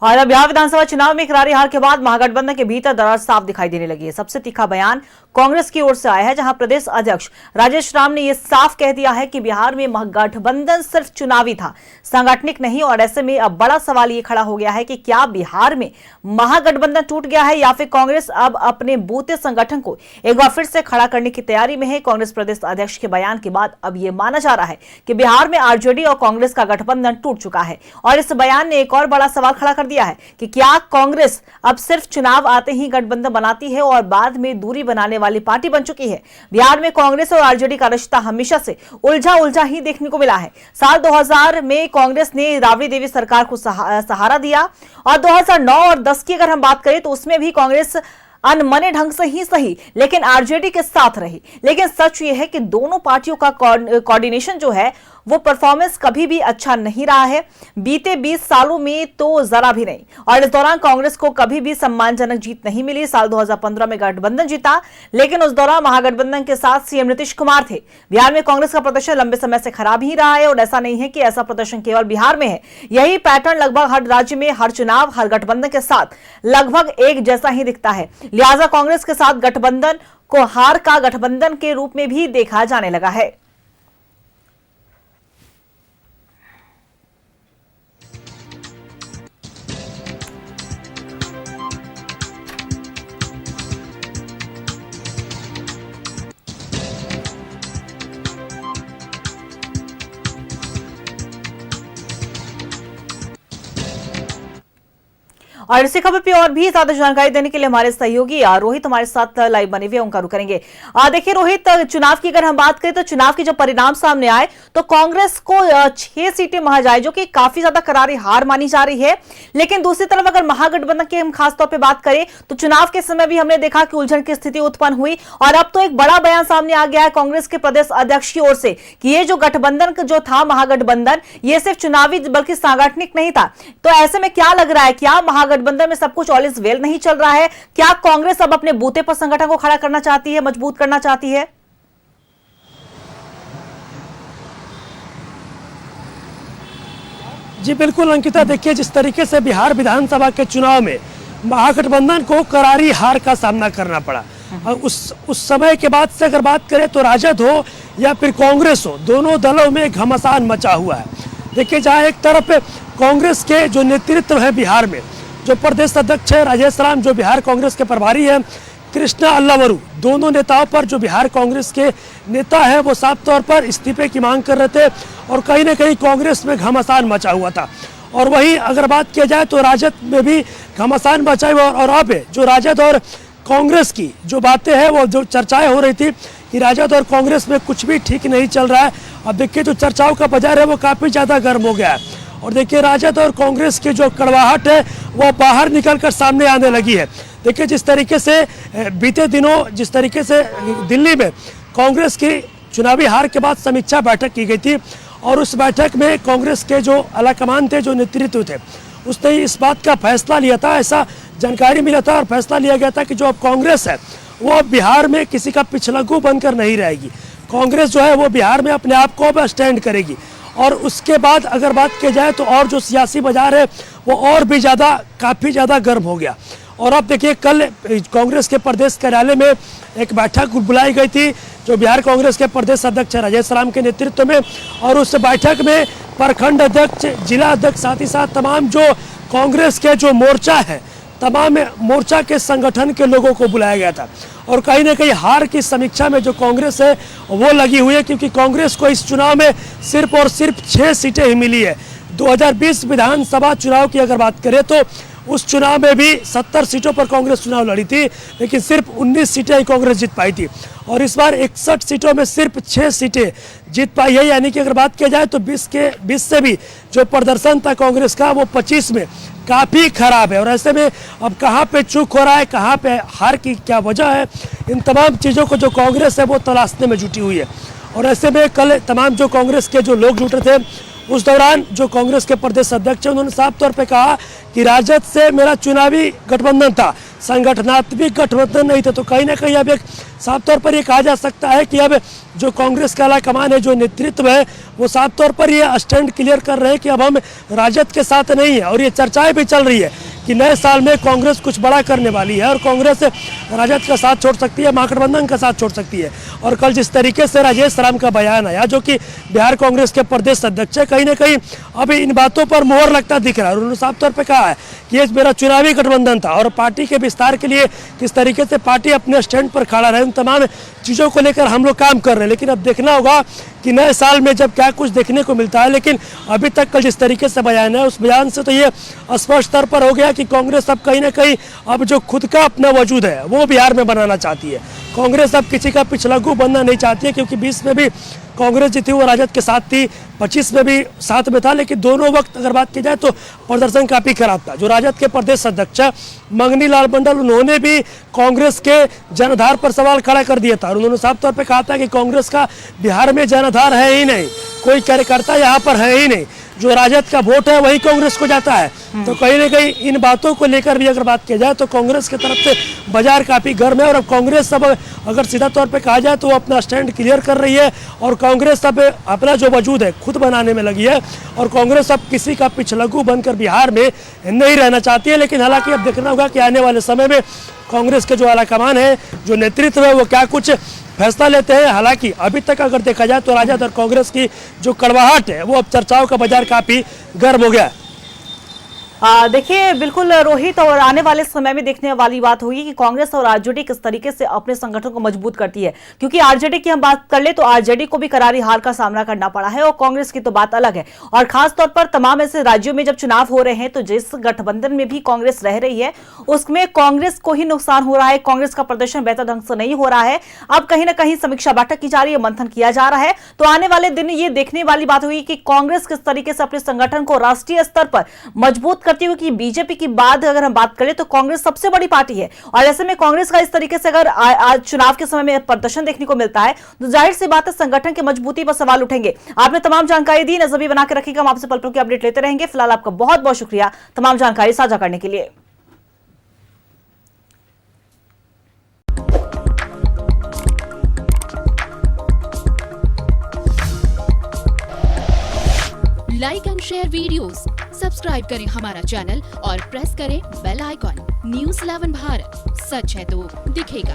और अब बिहार विधानसभा चुनाव में करारी हार के बाद महागठबंधन के भीतर दरार साफ दिखाई देने लगी है। सबसे तीखा बयान कांग्रेस की ओर से आया है, जहां प्रदेश अध्यक्ष राजेश राम ने यह साफ कह दिया है कि बिहार में महागठबंधन सिर्फ चुनावी था, सांगठनिक नहीं। और ऐसे में अब बड़ा सवाल ये खड़ा हो गया है कि क्या बिहार में महागठबंधन टूट गया है या फिर कांग्रेस अब अपने बूते संगठन को एक बार फिर से खड़ा करने की तैयारी में है। कांग्रेस प्रदेश अध्यक्ष के बयान के बाद अब यह माना जा रहा है कि बिहार में आरजेडी और कांग्रेस का गठबंधन टूट चुका है। और इस बयान ने एक और बड़ा सवाल खड़ा कर दिया है कि क्या कांग्रेस अब सिर्फ चुनाव आते ही गठबंधन बनाती है और बाद में दूरी बनाने वाली पार्टी बन चुकी है। बिहार में कांग्रेस और आरजेडी का रिश्ता हमेशा से उलझा ही देखने को मिला है। साल 2000 में कांग्रेस ने राबड़ी देवी सरकार को सहारा दिया और 2009 और 10 की अगर हम बात करें तो उसमें भी कांग्रेस अनमने ढंग से ही सही लेकिन आरजेडी के साथ रही। लेकिन सच यह है कि दोनों पार्टियों का कोऑर्डिनेशन जो है वो परफॉर्मेंस कभी भी अच्छा नहीं रहा है, बीते 20 सालों में तो जरा भी नहीं। और इस दौरान कांग्रेस को कभी भी सम्मानजनक जीत नहीं मिली। साल 2015 में गठबंधन जीता, लेकिन उस दौरान महागठबंधन के साथ सीएम नीतीश कुमार थे। बिहार में कांग्रेस का प्रदर्शन लंबे समय से खराब ही रहा है और ऐसा नहीं है कि ऐसा प्रदर्शन केवल बिहार में है। यही पैटर्न लगभग हर राज्य में, हर चुनाव, हर गठबंधन के साथ लगभग एक जैसा ही दिखता है। लिहाजा कांग्रेस के साथ गठबंधन को हार का गठबंधन के रूप में भी देखा जाने लगा है। और इसी खबर पे और भी ज्यादा जानकारी देने के लिए हमारे सहयोगी रोहित हमारे साथ लाइव बने हुए उनका रुख करेंगे। देखिए रोहित, चुनाव की अगर हम बात करें तो चुनाव के जब परिणाम सामने आए तो कांग्रेस को 6 सीटें महज आई, जो कि काफी ज्यादा करारी हार मानी जा रही है। लेकिन दूसरी तरफ अगर महागठबंधन की हम खासतौर पर बात करें तो चुनाव के समय भी हमने देखा कि उलझन की स्थिति उत्पन्न हुई और अब तो एक बड़ा बयान सामने आ गया है कांग्रेस के प्रदेश अध्यक्ष की ओर से कि ये जो गठबंधन जो था महागठबंधन, ये सिर्फ चुनावी बल्कि सांगठनिक नहीं था। तो ऐसे में क्या लग रहा है, क्या गठबंधन में सब कुछ ऑल इज वेल नहीं चल रहा है? क्या कांग्रेस अब अपने बूते पर संगठन को खड़ा करना चाहती है, मजबूत करना चाहती है? जी बिल्कुल अंकिता, देखिए जिस तरीके से बिहार विधानसभा के चुनाव में महागठबंधन को करारी हार का सामना करना पड़ा, उस समय के बाद से अगर बात करें तो राजद हो या फिर कांग्रेस हो, दोनों दलों में घमासान मचा हुआ है। देखिए जहां एक तरफ कांग्रेस के जो नेतृत्व है बिहार में, जो प्रदेश अध्यक्ष है राजेश राम, जो बिहार कांग्रेस के प्रभारी है कृष्णा अल्लावरू, दोनों नेताओं पर जो बिहार कांग्रेस के नेता है वो साफ तौर पर इस्तीफे की मांग कर रहे थे और कहीं ना कहीं कांग्रेस में घमासान मचा हुआ था। और वहीं अगर बात किया जाए तो राजद में भी घमासान मचा हुआ। और अब जो राजद और कांग्रेस की जो बातें हैं, वो जो चर्चाएं हो रही थी कि राजद और कांग्रेस में कुछ भी ठीक नहीं चल रहा है, अब देखिए जो चर्चाओं का बाजार है वो काफ़ी ज़्यादा गर्म हो गया है। और देखिए राजद और कांग्रेस की जो कड़वाहट है वो बाहर निकलकर सामने आने लगी है। देखिए जिस तरीके से बीते दिनों जिस तरीके से दिल्ली में कांग्रेस की चुनावी हार के बाद समीक्षा बैठक की गई थी और उस बैठक में कांग्रेस के जो आलाकमान थे, जो नेतृत्व थे, उसने इस बात का फैसला लिया था, ऐसा जानकारी मिला था और फैसला लिया गया था कि जो अब कांग्रेस है वो अब बिहार में किसी का पिछलग्गू बनकर नहीं रहेगी। कांग्रेस जो है वो बिहार में अपने आप को अब स्टैंड करेगी। और उसके बाद अगर बात की जाए तो और जो सियासी बाजार है वो और भी ज़्यादा काफ़ी ज़्यादा गर्म हो गया। और अब देखिए कल कांग्रेस के प्रदेश कार्यालय में एक बैठक बुलाई गई थी जो बिहार कांग्रेस के प्रदेश अध्यक्ष राजेश राम के नेतृत्व में, और उस बैठक में प्रखंड अध्यक्ष, जिला अध्यक्ष, साथ ही साथ तमाम जो कांग्रेस के जो मोर्चा है, तमाम मोर्चा के संगठन के लोगों को बुलाया गया था। और कहीं ना कहीं हार की समीक्षा में जो कांग्रेस है वो लगी हुई है, क्योंकि कांग्रेस को इस चुनाव में सिर्फ और सिर्फ 6 सीटें ही मिली है। 2020 विधानसभा चुनाव की अगर बात करें तो उस चुनाव में भी 70 सीटों पर कांग्रेस चुनाव लड़ी थी, लेकिन सिर्फ 19 सीटें ही कांग्रेस जीत पाई थी। और इस बार 61 सीटों में सिर्फ 6 सीटें जीत पाई है, यानी कि अगर बात किया जाए तो 20 से भी जो प्रदर्शन था कांग्रेस का वो 25 में काफ़ी खराब है। और ऐसे में अब कहाँ पे चूक हो रहा है, कहाँ पे हार की क्या वजह है, इन तमाम चीज़ों को जो कांग्रेस है वो तलाशने में जुटी हुई है। और ऐसे में कल तमाम जो कांग्रेस के जो लोग जुटे थे, उस दौरान जो कांग्रेस के प्रदेश अध्यक्ष हैं उन्होंने साफ तौर पे कहा कि राजद से मेरा चुनावी गठबंधन था, संगठनात्मक गठबंधन नहीं थे। तो कहीं ना कहीं अब एक साफ तौर पर ये कहा जा सकता है कि अब जो कांग्रेस का आलाकमान है, जो नेतृत्व है, वो साफ तौर पर ये स्टैंड क्लियर कर रहे हैं कि अब हम राजद के साथ नहीं है। और ये चर्चाएं भी चल रही है कि नए साल में कांग्रेस कुछ बड़ा करने वाली है और कांग्रेस राजद का साथ छोड़ सकती है, महागठबंधन का साथ छोड़ सकती है। और कल जिस तरीके से राजेश राम का बयान आया, जो कि बिहार कांग्रेस के प्रदेश अध्यक्ष है, कहीं ना कहीं अब इन बातों पर मोहर लगता दिख रहा है। उन्होंने साफ तौर पर कहा है कि ये मेरा चुनावी गठबंधन था और पार्टी के विस्तार के लिए किस तरीके से पार्टी अपने स्टैंड पर खड़ा रहे, उन तमाम चीज़ों को लेकर हम लोग काम कर रहे हैं। लेकिन अब देखना होगा कि नए साल में जब क्या कुछ देखने को मिलता है। लेकिन अभी तक कल जिस तरीके से बयान है, उस बयान से तो ये स्पष्ट तौर पर हो गया कि कांग्रेस अब कहीं ना कहीं अब जो खुद का अपना वजूद है वो बिहार में बनाना चाहती है। कांग्रेस अब किसी का पिछलग्गू बनना नहीं चाहती है, क्योंकि 20 में भी कांग्रेस जी थी वो राजद के साथ थी, 25 में भी साथ में था। लेकिन दोनों वक्त अगर बात की जाए तो प्रदर्शन काफ़ी खराब था। जो राजद के प्रदेश अध्यक्ष मंगनी लाल मंडल, उन्होंने भी कांग्रेस के जनाधार पर सवाल खड़ा कर दिया था और उन्होंने साफ तौर पे कहा था कि कांग्रेस का बिहार में जनाधार है ही नहीं, कोई कार्यकर्ता यहाँ पर है ही नहीं, जो राजद का वोट है वही कांग्रेस को जाता है। तो कहीं ना कहीं इन बातों को लेकर भी अगर बात की जाए तो कांग्रेस की तरफ से बाजार काफ़ी गर्म है। और अब कांग्रेस अब अगर सीधा तौर पे कहा जाए तो वो अपना स्टैंड क्लियर कर रही है और कांग्रेस अब अपना जो वजूद है खुद बनाने में लगी है। और कांग्रेस अब किसी का पिछलग्गू बनकर बिहार में नहीं रहना चाहती है। लेकिन हालांकि अब देखना होगा कि आने वाले समय में कांग्रेस के जो आलाकमान है, जो नेतृत्व है, वो क्या कुछ फैसला लेते हैं। हालांकि अभी तक अगर देखा जाए तो राजद और कांग्रेस की जो कड़वाहट है वो अब चर्चाओं का बाजार काफी गर्म हो गया है। देखिए बिल्कुल रोहित, और आने वाले समय में देखने वाली बात होगी कि कांग्रेस और आरजेडी किस तरीके से अपने संगठन को मजबूत करती है। क्योंकि आरजेडी की हम बात कर ले तो आरजेडी को भी करारी हार का सामना करना पड़ा है और कांग्रेस की तो बात अलग है। और खासतौर पर तमाम ऐसे राज्यों में जब चुनाव हो रहे हैं तो जिस गठबंधन में भी कांग्रेस रह रही है उसमें कांग्रेस को ही नुकसान हो रहा है, कांग्रेस का प्रदर्शन बेहतर ढंग से नहीं हो रहा है। अब कहीं ना कहीं समीक्षा बैठक की जा रही है, मंथन किया जा रहा है। तो आने वाले दिन ये देखने वाली बात होगी कि कांग्रेस किस तरीके से अपने संगठन को राष्ट्रीय स्तर पर मजबूत करती हुई। बीजेपी की बात अगर हम बात करें तो कांग्रेस सबसे बड़ी पार्टी है और ऐसे में कांग्रेस का इस तरीके से अगर आज चुनाव के समय में प्रदर्शन देखने को मिलता है तो जाहिर सी बात है संगठन की मजबूती पर सवाल उठेंगे। आपने तमाम जानकारी दी, नजर भी बना के रखिएगा। हम आपसे पल पल की अपडेट लेते रहेंगे। फिलहाल आपका बहुत बहुत शुक्रिया तमाम जानकारी साझा करने के लिए। Like and share videos, subscribe करें हमारा चैनल और प्रेस करें बेल आइकॉन। न्यूज़ 11 भारत, सच है तो दिखेगा।